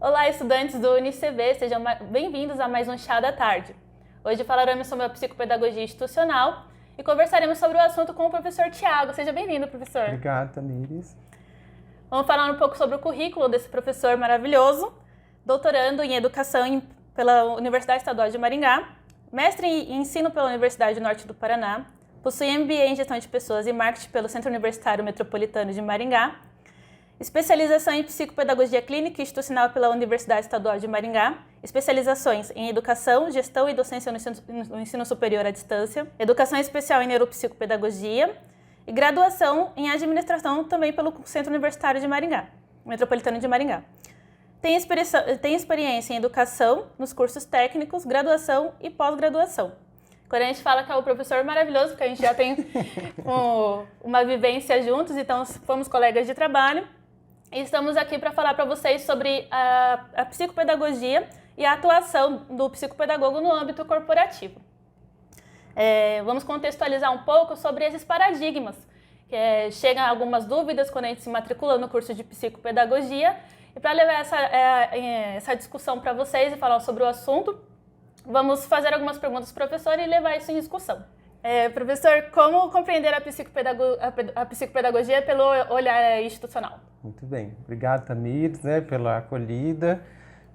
Olá, estudantes do UniCV, sejam bem-vindos a mais um Chá da Tarde. Hoje falaremos sobre a psicopedagogia institucional e conversaremos sobre o assunto com o professor Tiago. Seja bem-vindo, professor. Obrigado, Tamires. Vamos falar um pouco sobre o currículo desse professor maravilhoso, doutorando em Educação pela Universidade Estadual de Maringá, mestre em Ensino pela Universidade do Norte do Paraná, possui MBA em Gestão de Pessoas e Marketing pelo Centro Universitário Metropolitano de Maringá, especialização em Psicopedagogia Clínica e Institucional pela Universidade Estadual de Maringá, especializações em Educação, Gestão e Docência no Ensino Superior à Distância, Educação Especial em Neuropsicopedagogia e graduação em Administração também pelo Centro Universitário de Maringá, Metropolitano de Maringá. Tem experiência em Educação nos cursos técnicos, graduação e pós-graduação. Quando a gente fala que é o professor maravilhoso, porque a gente já tem uma vivência juntos, então fomos colegas de trabalho. E estamos aqui para falar para vocês sobre a psicopedagogia e a atuação do psicopedagogo no âmbito corporativo. Vamos contextualizar um pouco sobre esses paradigmas. Chegam algumas dúvidas quando a gente se matricula no curso de psicopedagogia. E para levar essa discussão para vocês e falar sobre o assunto, vamos fazer algumas perguntas para o professor e levar isso em discussão. Professor, como compreender a psicopedagogia pelo olhar institucional? Muito bem. Obrigado, Tamires, pela acolhida,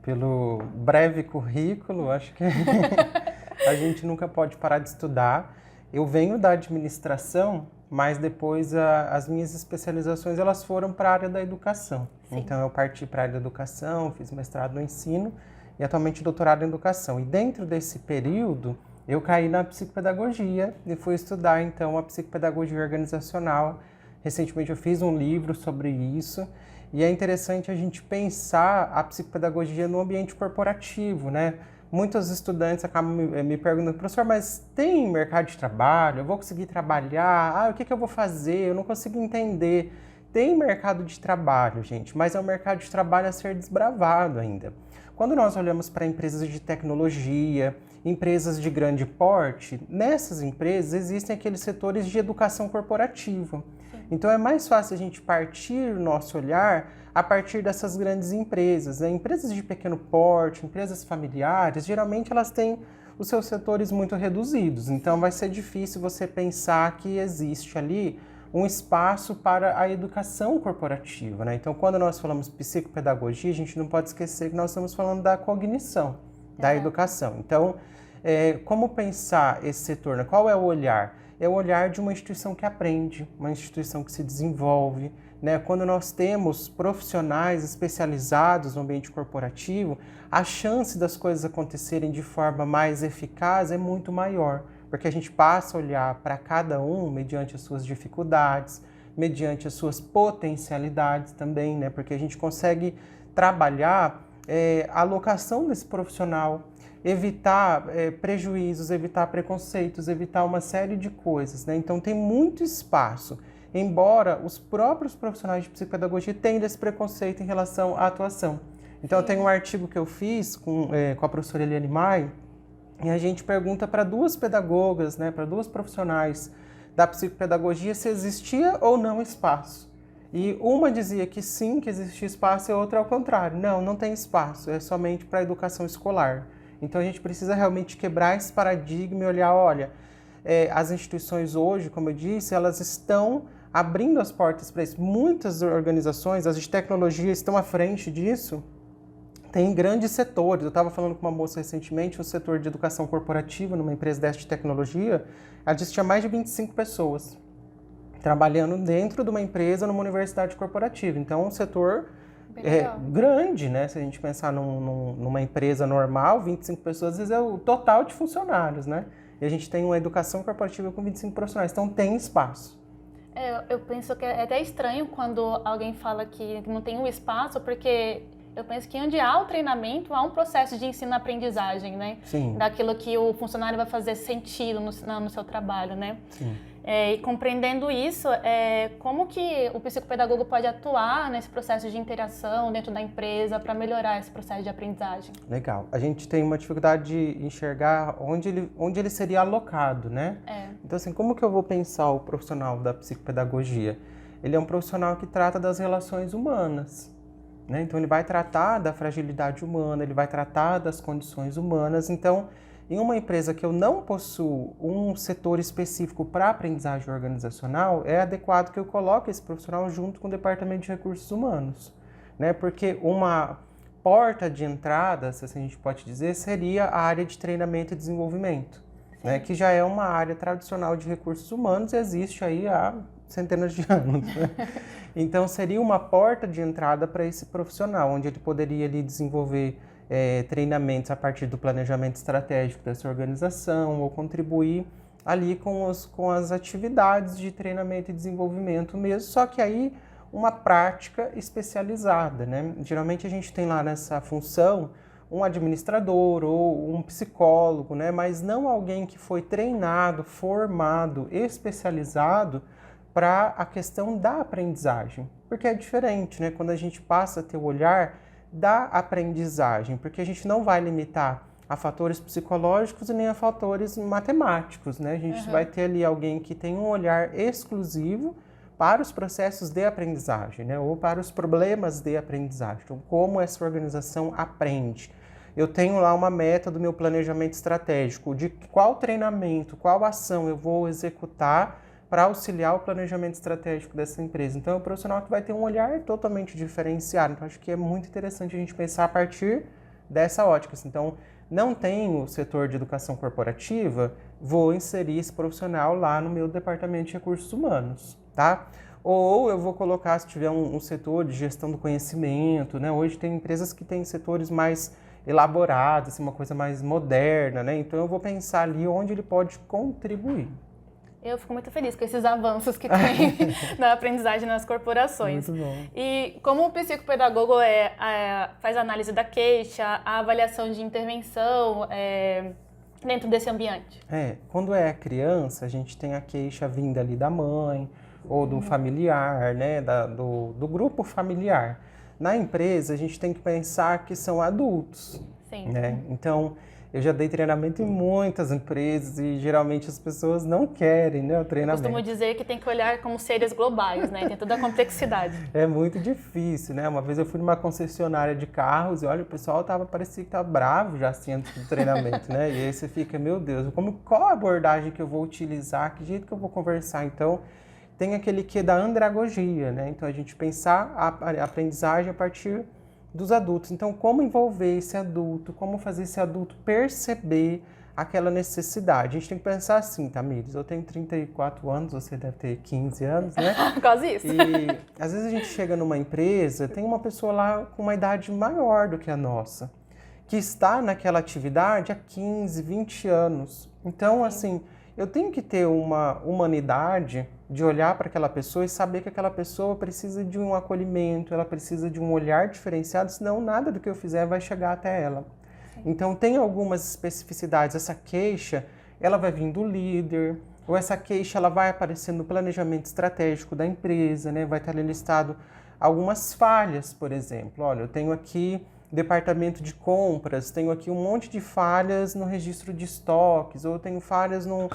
pelo breve currículo. Acho que a gente nunca pode parar de estudar. Eu venho da administração, mas depois as minhas especializações elas foram para a área da educação. Sim. Então eu parti para a área da educação, fiz mestrado no ensino e atualmente doutorado em educação. E dentro desse período eu caí na psicopedagogia e fui estudar então a psicopedagogia organizacional. Recentemente eu fiz um livro sobre isso e é interessante a gente pensar a psicopedagogia no ambiente corporativo, né? Muitos estudantes acabam me perguntando, professor, mas tem mercado de trabalho? Eu vou conseguir trabalhar? O que eu vou fazer? Eu não consigo entender. Tem mercado de trabalho, gente, mas é um mercado de trabalho a ser desbravado ainda. Quando nós olhamos para empresas de tecnologia, empresas de grande porte, nessas empresas existem aqueles setores de educação corporativa. Então é mais fácil a gente partir o nosso olhar a partir dessas grandes empresas. Empresas de pequeno porte, empresas familiares, geralmente elas têm os seus setores muito reduzidos. Então vai ser difícil você pensar que existe ali um espaço para a educação corporativa, né? Então quando nós falamos psicopedagogia, a gente não pode esquecer que nós estamos falando da cognição, da educação. Então, como pensar esse setor, né? Qual é o olhar? É o olhar de uma instituição que aprende, uma instituição que se desenvolve, né? Quando nós temos profissionais especializados no ambiente corporativo, a chance das coisas acontecerem de forma mais eficaz é muito maior, porque a gente passa a olhar para cada um mediante as suas dificuldades, mediante as suas potencialidades também, né? Porque a gente consegue trabalhar a alocação desse profissional, evitar prejuízos, evitar preconceitos, evitar uma série de coisas, né? Então tem muito espaço, embora os próprios profissionais de psicopedagogia tenham esse preconceito em relação à atuação. Então eu tenho um artigo que eu fiz com a professora Eliane Mai, e a gente pergunta para duas pedagogas, né, para duas profissionais da psicopedagogia se existia ou não espaço. E uma dizia que sim, que existia espaço, e a outra ao contrário. Não tem espaço, é somente para a educação escolar. Então a gente precisa realmente quebrar esse paradigma e olhar, olha, as instituições hoje, como eu disse, elas estão abrindo as portas para isso. Muitas organizações, as de tecnologia estão à frente disso, tem grandes setores. Eu estava falando com uma moça recentemente, o setor de educação corporativa, numa empresa dessa de tecnologia, ela disse que tinha mais de 25 pessoas trabalhando dentro de uma empresa, numa universidade corporativa. Então, um setor grande, né? Se a gente pensar numa empresa normal, 25 pessoas, às vezes é o total de funcionários, né? E a gente tem uma educação corporativa com 25 profissionais, então tem espaço. Eu penso que é até estranho quando alguém fala que não tem um espaço, porque eu penso que onde há o treinamento, há um processo de ensino-aprendizagem, né? Sim. Daquilo que o funcionário vai fazer sentido no seu trabalho, né? Sim. E compreendendo isso, como que o psicopedagogo pode atuar nesse processo de interação dentro da empresa para melhorar esse processo de aprendizagem? Legal. A gente tem uma dificuldade de enxergar onde ele seria alocado, né? Então, assim, como que eu vou pensar o profissional da psicopedagogia? Ele é um profissional que trata das relações humanas. né? Então ele vai tratar da fragilidade humana, ele vai tratar das condições humanas. Então, em uma empresa que eu não possuo um setor específico para aprendizagem organizacional, é adequado que eu coloque esse profissional junto com o departamento de recursos humanos, né? Porque uma porta de entrada, se assim a gente pode dizer, seria a área de treinamento e desenvolvimento, né? Que já é uma área tradicional de recursos humanos e existe aí há centenas de anos, né? Então seria uma porta de entrada para esse profissional, onde ele poderia ali desenvolver treinamentos a partir do planejamento estratégico dessa organização ou contribuir ali com as atividades de treinamento e desenvolvimento mesmo, só que aí uma prática especializada, né? Geralmente a gente tem lá nessa função um administrador ou um psicólogo, né? Mas não alguém que foi treinado, formado, especializado para a questão da aprendizagem, porque é diferente, né? Quando a gente passa a ter o olhar da aprendizagem, porque a gente não vai limitar a fatores psicológicos e nem a fatores matemáticos, né? A gente vai ter ali alguém que tem um olhar exclusivo para os processos de aprendizagem, né? Ou para os problemas de aprendizagem. Então, como essa organização aprende? Eu tenho lá uma meta do meu planejamento estratégico, de qual treinamento, qual ação eu vou executar para auxiliar o planejamento estratégico dessa empresa. Então, é um profissional que vai ter um olhar totalmente diferenciado. Então, acho que é muito interessante a gente pensar a partir dessa ótica. Então, não tenho o setor de educação corporativa, vou inserir esse profissional lá no meu departamento de recursos humanos, tá? Ou eu vou colocar, se tiver um setor de gestão do conhecimento, né? Hoje tem empresas que têm setores mais elaborados, assim, uma coisa mais moderna, né? Então, eu vou pensar ali onde ele pode contribuir. Eu fico muito feliz com esses avanços que tem na aprendizagem nas corporações. Muito bom. E como o psicopedagogo faz a análise da queixa, a avaliação de intervenção dentro desse ambiente? Quando é criança, a gente tem a queixa vinda ali da mãe ou do familiar, né, do grupo familiar. Na empresa, a gente tem que pensar que são adultos. Sim. Né? Então, eu já dei treinamento em muitas empresas e geralmente as pessoas não querem, né, o treinamento. Eu costumo dizer que tem que olhar como seres globais, né? Tem toda a complexidade. É muito difícil, né? Uma vez eu fui numa concessionária de carros e olha, o pessoal parecia que estava bravo já assim antes do treinamento, né? E aí você fica, meu Deus, qual a abordagem que eu vou utilizar, que jeito que eu vou conversar? Então, tem aquele quê da andragogia, né? Então, a gente pensar a aprendizagem a partir dos adultos. Então, como envolver esse adulto, como fazer esse adulto perceber aquela necessidade. A gente tem que pensar assim, Tamires, eu tenho 34 anos, você deve ter 15 anos, né? Quase isso. E às vezes a gente chega numa empresa, tem uma pessoa lá com uma idade maior do que a nossa, que está naquela atividade há 15, 20 anos. Então, assim, eu tenho que ter uma humanidade de olhar para aquela pessoa e saber que aquela pessoa precisa de um acolhimento, ela precisa de um olhar diferenciado, senão nada do que eu fizer vai chegar até ela. Sim. Então, tem algumas especificidades. Essa queixa, ela vai vir do líder, ou essa queixa ela vai aparecer no planejamento estratégico da empresa, né? Vai estar ali listado algumas falhas, por exemplo. Olha, eu tenho aqui departamento de compras, tenho aqui um monte de falhas no registro de estoques, ou eu tenho falhas no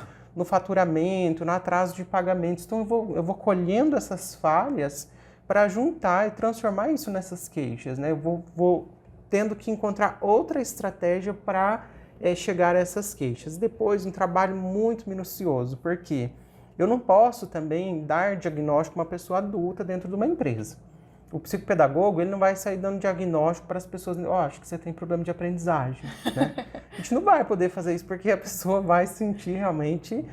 faturamento, no atraso de pagamentos. Então, eu vou colhendo essas falhas para juntar e transformar isso nessas queixas, né? Eu vou tendo que encontrar outra estratégia para chegar a essas queixas. Depois, um trabalho muito minucioso, porque eu não posso também dar diagnóstico a uma pessoa adulta dentro de uma empresa. O psicopedagogo, ele não vai sair dando diagnóstico para as pessoas, acho que você tem problema de aprendizagem, né? A gente não vai poder fazer isso porque a pessoa vai se sentir realmente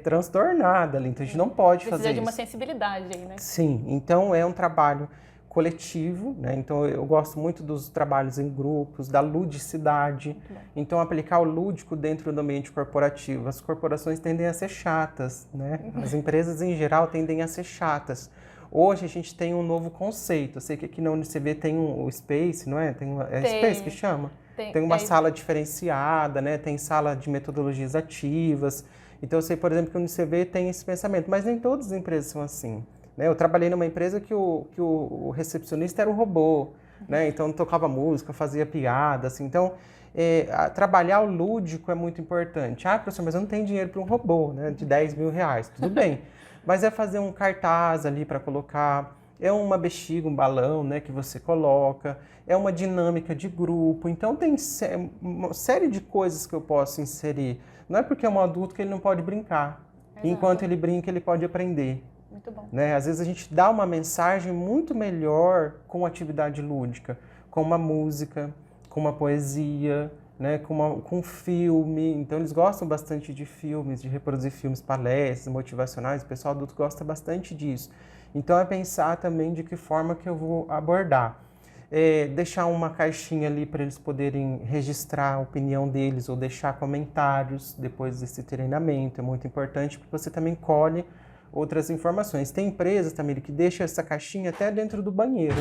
transtornada ali, então a gente não pode fazer isso. Precisa de uma sensibilidade aí, né? Sim, então é um trabalho coletivo, né? Então eu gosto muito dos trabalhos em grupos, da ludicidade, então aplicar o lúdico dentro do ambiente corporativo. As corporações tendem a ser chatas, né? As empresas em geral tendem a ser chatas. Hoje a gente tem um novo conceito. Eu sei que aqui na UniCV tem o Space, não é? Tem Space que chama? Tem uma sala diferenciada, né? Tem sala de metodologias ativas. Então eu sei, por exemplo, que a UniCV tem esse pensamento, mas nem todas as empresas são assim, né? Eu trabalhei numa empresa que o recepcionista era um robô, né? Então tocava música, fazia piada, assim. Então trabalhar o lúdico é muito importante. Ah, professor, mas eu não tenho dinheiro para um robô, né? De 10 mil reais. Tudo bem. Mas é fazer um cartaz ali para colocar é uma bexiga, um balão, né, que você coloca, é uma dinâmica de grupo. Então tem uma série de coisas que eu posso inserir. Não é porque é um adulto que ele não pode brincar. Exato. Enquanto ele brinca, ele pode aprender. Muito bom. Né? Às vezes a gente dá uma mensagem muito melhor com atividade lúdica, com uma música, com uma poesia, né? Com filme. Então eles gostam bastante de filmes, de reproduzir filmes, palestras motivacionais. O pessoal adulto gosta bastante disso. Então é pensar também de que forma que eu vou abordar. Deixar uma caixinha ali para eles poderem registrar a opinião deles ou deixar comentários depois desse treinamento. É muito importante porque você também colhe outras informações. Tem empresas, Tamiri, que deixa essa caixinha até dentro do banheiro.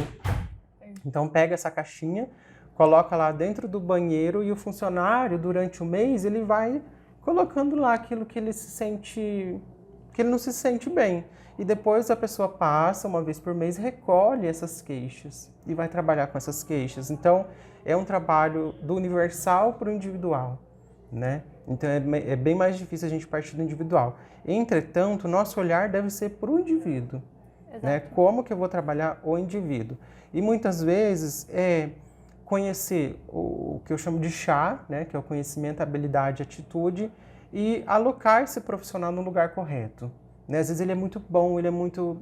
Então pega essa caixinha, coloca lá dentro do banheiro e o funcionário, durante o mês, ele vai colocando lá aquilo que ele não se sente bem. E depois a pessoa passa, uma vez por mês, recolhe essas queixas e vai trabalhar com essas queixas. Então, é um trabalho do universal para o individual, né? Então, é bem mais difícil a gente partir do individual. Entretanto, o nosso olhar deve ser para o indivíduo, né? Como que eu vou trabalhar o indivíduo? E muitas vezes conhecer o que eu chamo de chá, né? Que é o conhecimento, habilidade, atitude, e alocar esse profissional no lugar correto. Né? Às vezes ele é muito bom, ele é muito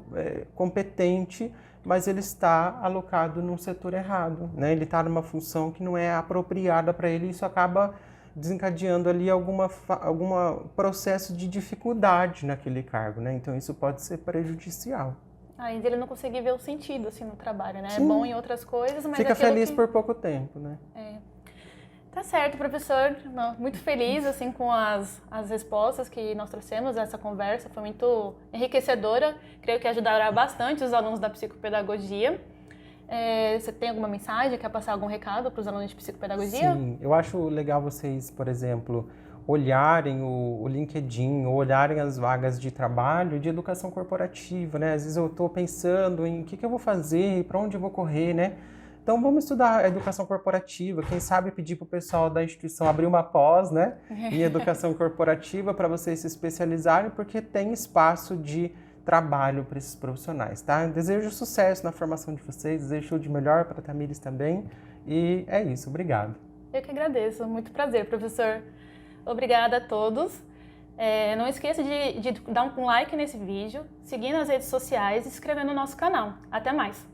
competente, mas ele está alocado num setor errado, né? Ele está numa função que não é apropriada para ele e isso acaba desencadeando ali algum processo de dificuldade naquele cargo, né? Então isso pode ser prejudicial. Além dele não conseguir ver o sentido assim, no trabalho, né? Sim. É bom em outras coisas, mas fica feliz por pouco tempo, né? Tá certo, professor. Muito feliz assim, com as respostas que nós trouxemos. Essa conversa foi muito enriquecedora. Creio que ajudará bastante os alunos da psicopedagogia. Você tem alguma mensagem? Quer passar algum recado para os alunos de psicopedagogia? Sim, eu acho legal vocês, por exemplo, olharem o LinkedIn, ou olharem as vagas de trabalho de educação corporativa, né? Às vezes eu estou pensando em o que eu vou fazer, para onde eu vou correr, né? Então vamos estudar a educação corporativa, quem sabe pedir para o pessoal da instituição abrir uma pós, né, em educação corporativa para vocês se especializarem, porque tem espaço de trabalho para esses profissionais, tá? Eu desejo sucesso na formação de vocês, desejo tudo de melhor para a Tamires também, e é isso, obrigado. Eu que agradeço, muito prazer, professor. Obrigada a todos. Não esqueça de dar um like nesse vídeo, seguir nas redes sociais e se inscrever no nosso canal. Até mais!